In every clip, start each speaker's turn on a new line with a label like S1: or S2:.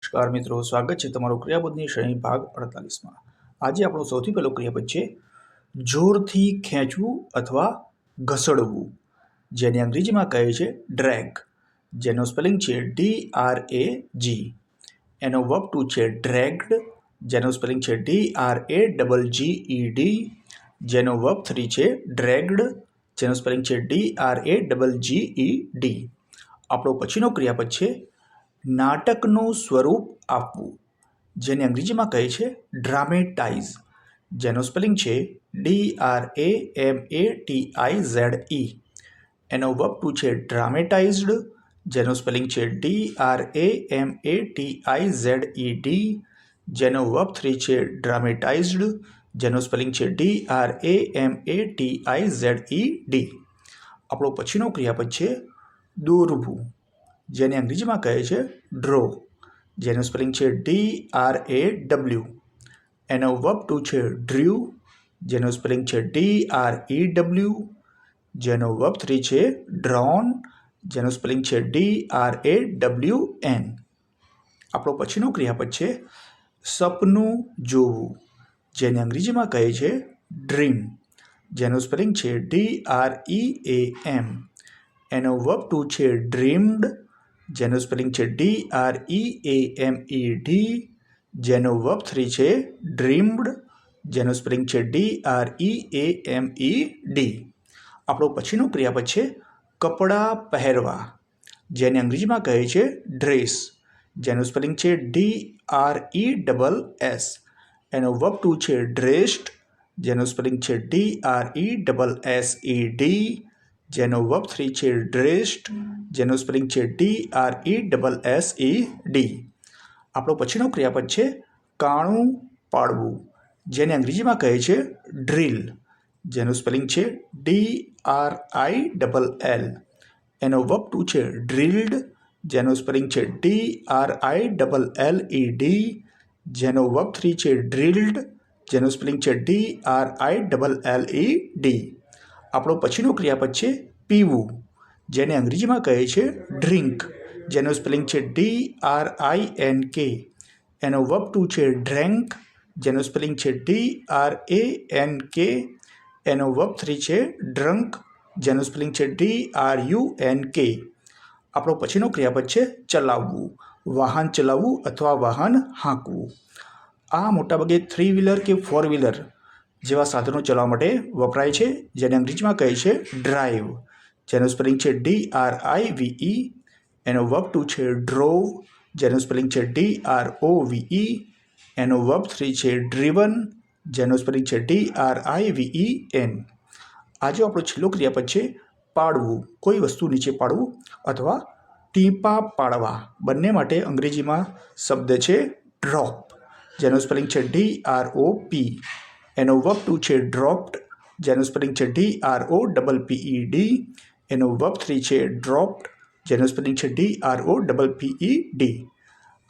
S1: નમસ્કાર મિત્રો, સ્વાગત છે તમારું ક્રિયાપદની શ્રેણી ભાગ 48માં। આજે આપણો સૌથી પહેલો ક્રિયાપદ છે જોરથી ખેંચવું અથવા ઘસડવું, જેને અંગ્રેજીમાં કહે છે ડ્રેગ, જેનો સ્પેલિંગ છે DRAG। એનો વર્બ ટુ છે ડ્રેગ્ડ, જેનો સ્પેલિંગ છે DRAGGED। જેનો વર્બ 3 છે ડ્રેગ્ડ, જેનો સ્પેલિંગ છે DRAGGED। આપણો પછીનો ક્રિયાપદ છે નાટકનું સ્વરૂપ આપવું, જેને અંગ્રેજીમાં કહે છે ડ્રામેટાઇઝ, જેનો સ્પેલિંગ છે DRAMATIZE। એનો વર્બ ટુ છે ડ્રામેટાઇઝડ, જેનો સ્પેલિંગ છે DRAMATIZED। જેનો વર્બ 3 છે ડ્રામેટાઇઝડ, જેનો સ્પેલિંગ છે DRAMATIZED। આપણો પછીનો ક્રિયાપદ છે દોરવું, જેને અંગ્રેજીમાં કહે છે ડ્રો, જેનું સ્પેલિંગ છે DRAW। એનો વર્બ ટુ છે ડ્રીવ, જેનું સ્પેલિંગ છે DREW। જેનો વર્બ 3 છે ડ્રોન, જેનું સ્પેલિંગ છે DRAWN। આપણો પછીનો ક્રિયાપદ છે સપનું જોવું, જેને અંગ્રેજીમાં કહે છે ડ્રીમ, જેનું સ્પેલિંગ છે DREAM। એનો વર્બ ટુ છે ડ્રીમ્ડ, જેનું સ્પેલિંગ છે DREAMED। જેનો વર્બ 3 છે ડ્રીમ્ડ, જેનું સ્પેલિંગ છે DREAMED। આપણો પછીનો ક્રિયાપદ છે કપડાં પહેરવા, જેને અંગ્રેજીમાં કહે છે ડ્રેસ, જેનું સ્પેલિંગ છે DRESS। એનો વર્બ ટુ છે ડ્રેસ્ડ, જેનું સ્પેલિંગ છે DRESSED। જેનો વર્બ 3 છે ડ્રેસ્ડ, જેનું સ્પેલિંગ છે DRESSED। આપણો પછીનો ક્રિયાપદ છે કાણું પાડવું, જેને અંગ્રેજીમાં કહે છે ડ્રીલ, જેનું સ્પેલિંગ છે DRILL। એનો વર્બ ટુ છે ડ્રીલ્ડ, જેનું સ્પેલિંગ છે DRILLED। જેનો વર્બ 3 છે ડ્રીલ્ડ, જેનું સ્પેલિંગ છે DRILLED। આપણો પછીનો ક્રિયાપદ છે પીવું, જેને અંગ્રેજીમાં કહે છે ડ્રિંક, જેનું સ્પેલિંગ છે DRINK। એનો વર્બ ટુ છે ડ્રેન્ક, જેનું સ્પેલિંગ છે DRANK। એનો વર્બ 3 છે ડ્રંક, જેનું સ્પેલિંગ છે DRUNK। આપણો પછીનો ક્રિયાપદ છે ચલાવવું, વાહન ચલાવવું અથવા વાહન હાંકવું। આ મોટાભાગે 3 વ્હીલર કે 4 વ્હીલર જેવા સાધનો ચલાવવા માટે વપરાય છે, જેને અંગ્રેજીમાં કહે છે ડ્રાઈવ, જેનું સ્પેલિંગ છે DRIVE। એનો વર્બ ટુ છે ડ્રોવ, જેનું સ્પેલિંગ છે DROVE। એનો વર્બ 3 છે ડ્રીવન, જેનું સ્પેલિંગ છે DRIVEN। આજે આપણો છેલ્લો ક્રિયાપદ છે પાડવું, કોઈ વસ્તુ નીચે પાડવું અથવા ટીપાં પાડવા, બંને માટે અંગ્રેજીમાં શબ્દ છે ડ્રોપ, જેનું સ્પેલિંગ છે DROP। એનો વર્બ ટુ છે ડ્રોપ્ડ, જેનું સ્પેલિંગ છે DROPPED। એનો વર્બ 3 છે ડ્રોપ્ડ, જેનું સ્પેલિંગ છે DROPPED।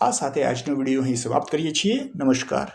S1: આ સાથે આજનો વિડીયો અહીં સમાપ્ત કરીએ છીએ। નમસ્કાર।